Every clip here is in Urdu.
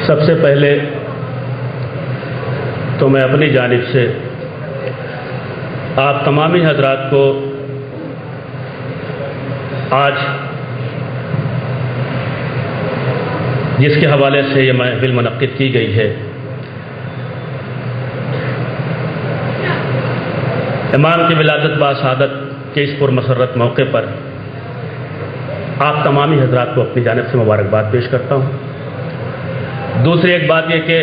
سب سے پہلے تو میں اپنی جانب سے آپ تمامی حضرات کو آج جس کے حوالے سے یہ محفل منعقد کی گئی ہے، امام کی ولادت باسعادت کے اس پرمسرت موقع پر آپ تمامی حضرات کو اپنی جانب سے مبارکباد پیش کرتا ہوں۔ دوسری ایک بات یہ کہ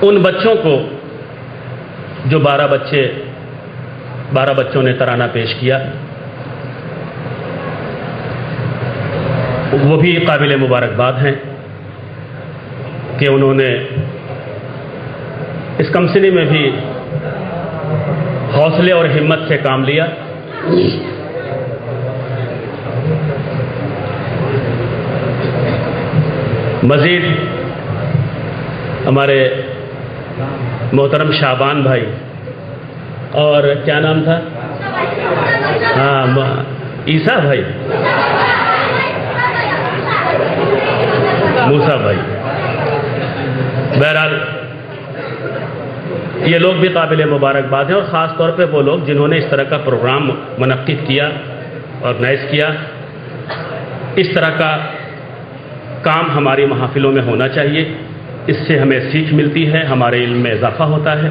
ان بچوں کو جو 12 بچوں نے ترانہ پیش کیا، وہ بھی قابل مبارکباد ہیں کہ انہوں نے اس کمسنی میں بھی حوصلے اور ہمت سے کام لیا۔ مزید ہمارے محترم شعبان بھائی اور کیا نام تھا، عیسیٰ بھائی، موسیٰ بھائی، بہرحال یہ لوگ بھی قابل مبارکباد ہیں، اور خاص طور پہ وہ لوگ جنہوں نے اس طرح کا پروگرام منعقد کیا، آرگنائز کیا۔ اس طرح کا کام ہماری محافلوں میں ہونا چاہیے، اس سے ہمیں سیکھ ملتی ہے، ہمارے علم میں اضافہ ہوتا ہے،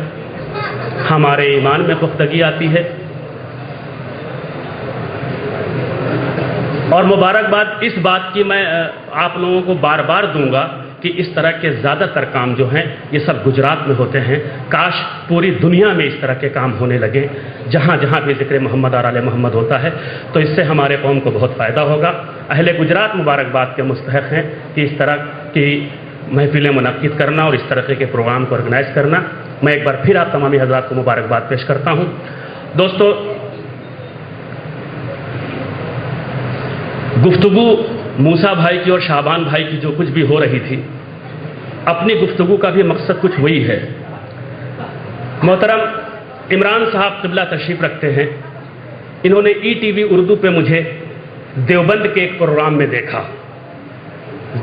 ہمارے ایمان میں پختگی آتی ہے، اور مبارکباد اس بات کی میں آپ لوگوں کو بار بار دوں گا کہ اس طرح کے زیادہ تر کام جو ہیں یہ سب گجرات میں ہوتے ہیں۔ کاش پوری دنیا میں اس طرح کے کام ہونے لگے، جہاں جہاں بھی ذکر محمد اور آل محمد ہوتا ہے، تو اس سے ہمارے قوم کو بہت فائدہ ہوگا۔ اہل گجرات مبارکباد کے مستحق ہیں کہ اس طرح کی محفلیں منعقد کرنا اور اس طرح کے پروگرام کو آرگنائز کرنا۔ میں ایک بار پھر آپ تمامی حضرات کو مبارکباد پیش کرتا ہوں۔ دوستو، گفتگو موسیٰ بھائی کی اور شعبان بھائی کی جو کچھ بھی ہو رہی تھی، اپنی گفتگو کا بھی مقصد کچھ وہی ہے۔ محترم عمران صاحب قبلہ تشریف رکھتے ہیں، انہوں نے ETV اردو پہ مجھے دیوبند کے ایک پروگرام میں دیکھا۔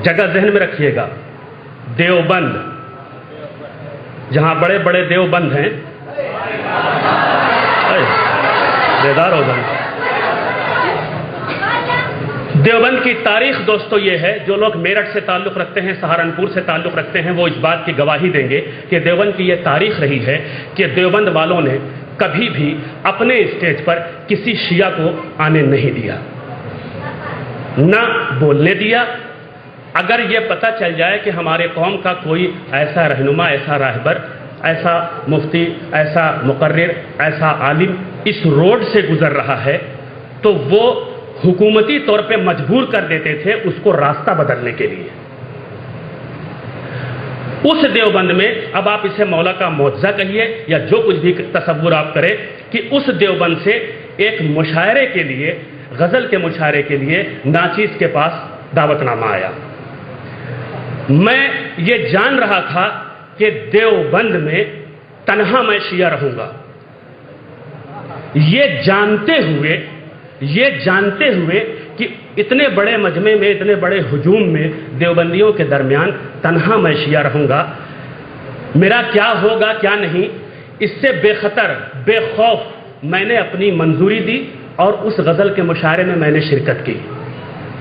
جگہ ذہن میں رکھیے گا، دیوبند، جہاں بڑے بڑے دیوبند ہیں، بیدار ہو جائیں۔ دیوبند کی تاریخ دوستو یہ ہے، جو لوگ میرٹھ سے تعلق رکھتے ہیں، سہارنپور سے تعلق رکھتے ہیں، وہ اس بات کی گواہی دیں گے کہ دیوبند کی یہ تاریخ رہی ہے کہ دیوبند والوں نے کبھی بھی اپنے اسٹیج پر کسی شیعہ کو آنے نہیں دیا، نہ بولنے دیا۔ اگر یہ پتہ چل جائے کہ ہمارے قوم کا کوئی ایسا رہنما، ایسا راہبر، ایسا مفتی، ایسا مقرر، ایسا عالم اس روڈ سے گزر رہا ہے، تو وہ حکومتی طور پہ مجبور کر دیتے تھے اس کو راستہ بدلنے کے لیے۔ اس دیوبند میں، اب آپ اسے مولا کا معجزہ کہیے یا جو کچھ بھی تصور آپ کریں، کہ اس دیوبند سے ایک مشاعرے کے لیے، غزل کے مشاعرے کے لیے ناچیز کے پاس دعوت نامہ آیا۔ میں یہ جان رہا تھا کہ دیوبند میں تنہا میں شیعہ رہوں گا، یہ جانتے ہوئے کہ اتنے بڑے مجمع میں، اتنے بڑے ہجوم میں دیوبندیوں کے درمیان تنہا میں شیعہ رہوں گا، میرا کیا ہوگا کیا نہیں، اس سے بے خطر، بے خوف میں نے اپنی منظوری دی اور اس غزل کے مشاعرے میں میں نے شرکت کی۔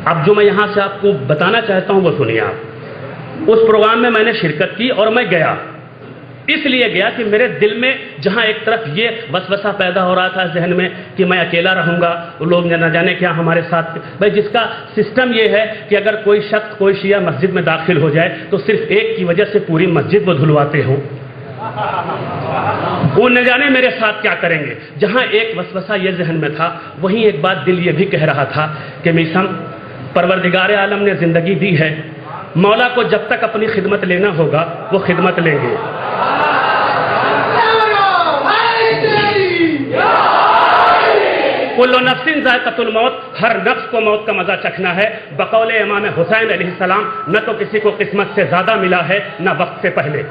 اب جو میں یہاں سے آپ کو بتانا چاہتا ہوں وہ سنیے آپ۔ اس پروگرام میں نے شرکت کی اور میں گیا، اس لیے گیا کہ میرے دل میں جہاں ایک طرف یہ وسوسہ پیدا ہو رہا تھا ذہن میں کہ میں اکیلا رہوں گا، لوگ نہ جانے کیا ہمارے ساتھ، بھائی جس کا سسٹم یہ ہے کہ اگر کوئی شخص، کوئی شیعہ مسجد میں داخل ہو جائے تو صرف ایک کی وجہ سے پوری مسجد وہ دھلواتے ہوں، وہ نہ جانے میرے ساتھ کیا کریں گے۔ جہاں ایک وسوسہ یہ ذہن میں تھا، وہیں ایک بات دل یہ بھی کہہ رہا تھا کہ میسم، پروردگار عالم نے زندگی دی ہے، مولا کو جب تک اپنی خدمت لینا ہوگا وہ خدمت لیں گے۔ کل نفس ذائقۃ الموت، ہر نفس کو موت کا مزہ چکھنا ہے۔ بقول امام حسین علیہ السلام، نہ تو کسی کو قسمت سے زیادہ ملا ہے نہ وقت سے پہلے۔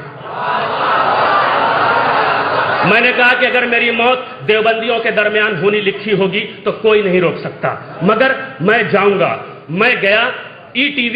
میں نے کہا کہ اگر میری موت دیوبندیوں کے درمیان ہونی لکھی ہوگی تو کوئی نہیں روک سکتا، مگر میں جاؤں گا۔ میں گیا، ETV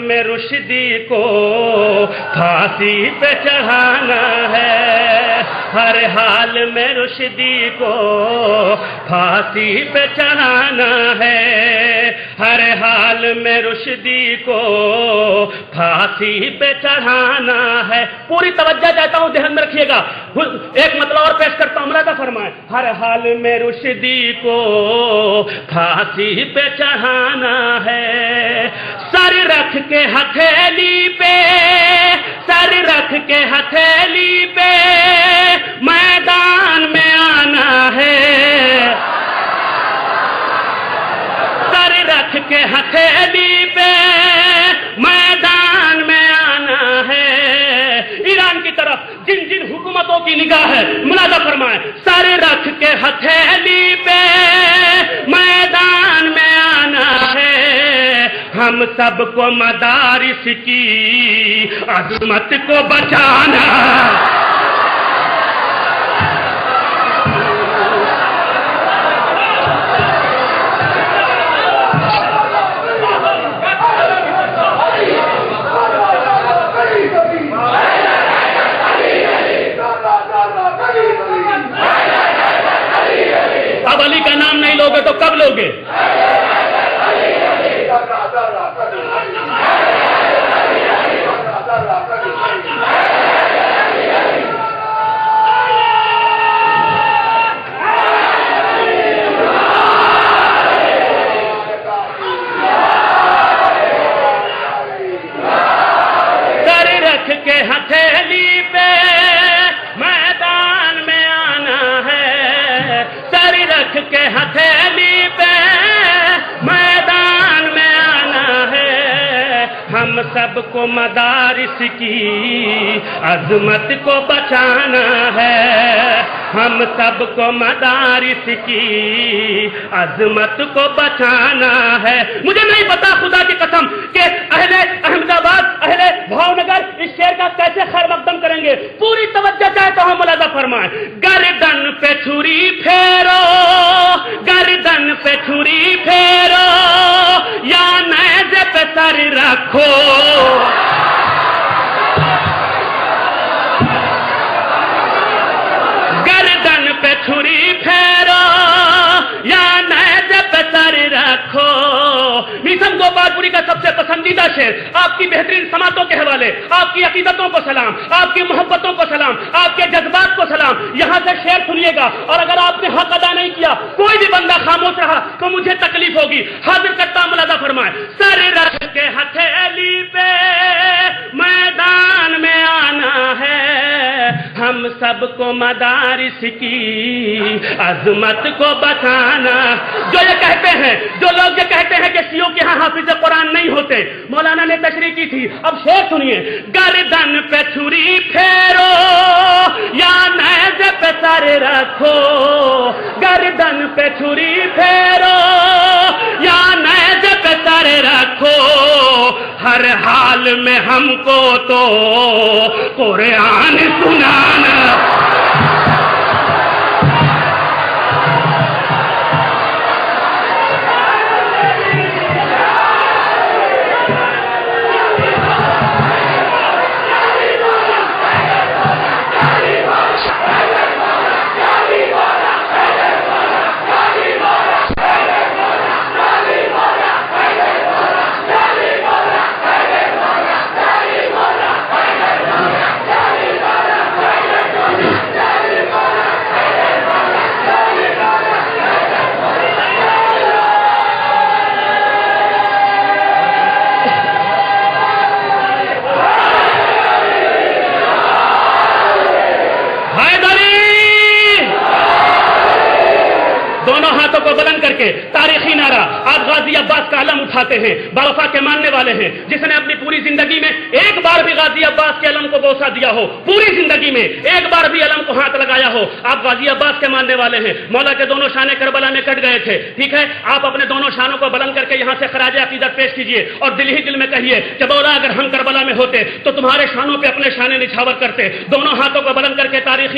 میں رشدی کو پھانسی پہ چڑھانا ہے، ہر حال میں رشدی کو پھانسی پہ چڑھانا ہے، ہر حال میں رشدی کو پھانسی پہ چڑھانا ہے۔ پوری توجہ چاہتا ہوں، ذہن میں رکھیے گا، ایک مطلب اور پیش کرتا ہوں، ملاحظہ فرمائیں۔ ہر حال میں رشدی کو پھانسی پہ چڑھانا ہے، سر رکھ کے ہتھیلی پہ، سر رکھ کے ہتھیلی پہ میدان میں آنا ہے، سر رکھ کے ہتھیلی پہ میدان میں آنا ہے۔ ایران کی طرف جن جن حکومتوں کی نگاہ ہے، ملاحظہ فرمائیں، سر رکھ کے ہتھیلی پہ میدان میں آنا ہے، ہم سب کو مدارس کی عظمت کو بچانا۔ اب علی کا نام نہیں لوگے تو کب لوگے؟ سر رکھ کے ہتھیلی پہ میدان میں آنا ہے، سر رکھ کے ہتھیلی پہ میدان میں آنا ہے، ہم سب کو مدارس کی عظمت کو بچانا ہے، ہم سب کو مدارس کی عظمت کو بچانا ہے۔ مجھے نہیں پتا خدا کی قسم کہ اہل احمد آباد، اہل بھاؤنگر اس شعر کا کیسے خیر مقدم کریں گے۔ پوری توجہ چاہتا ہوں، ملاحظہ فرمائیں۔ گردن پہ چھری پھیرو، گردن پہ چھری پھیرو، یا نیزے پہ سر رکھو، گردن پہ چھری پھیرو یا نیزے پہ سر رکھو۔ میثم گوپال پوری کا سب سے پسندیدہ شعر، آپ کی بہترین سماعتوں کے حوالے، آپ کی عقیدتوں کو سلام، آپ کی محبتوں کو سلام، آپ کے جذبات کو سلام۔ یہاں سے شعر سنیے گا، اور اگر آپ نے حق ادا نہیں کیا، کوئی بھی بندہ خاموش رہا تو مجھے تکلیف ہوگی۔ حاضر کرتا ہوں، ملاحظہ فرمائیں۔ سر رکھ کے ہتھیلی پہ میدان میں آنا ہے، ہم سب کو مدارس کی عظمت کو بچانا۔ جو یہ کہتے ہیں، جو لوگ یہ کہتے ہیں کہ شیعوں کے ہاں حافظ قرآن نہیں ہوتے، مولانا نے تشریح کی تھی، اب شعر سنیے۔ گردن پہ چھری پھیرو یا نیزے پہ سر رکھو، گردن پہ چھری پھیرو یا نیزے پہ سر رکھو، ہر حال میں ہم کو تو قرآن سنانا۔ کو بلند کر کے تاریخی نعرہ آپ غازی عباس کا علم اٹھاتے ہیں، باوفا کے ماننے والے ہیں، جس نے اپنی پوری زندگی میں ایک بار بھی غازی عباس کے علم کو بوسہ دیا ہو، پوری زندگی میں ایک بار بھی علم کو ہاتھ لگایا ہو، آپ غازی عباس کے ماننے والے ہیں۔ مولا کے دونوں شانے کربلا میں کٹ گئے تھے، ٹھیک ہے، آپ اپنے دونوں شانوں کو بلند کر کے یہاں سے خراج عقیدت پیش کیجئے اور دل ہی دل میں کہیے کہ مولا اگر ہم کربلا میں ہوتے تو تمہارے شانوں پہ اپنے شانے نچھاور کرتے۔ دونوں ہاتھوں کو بلند کر کے تاریخی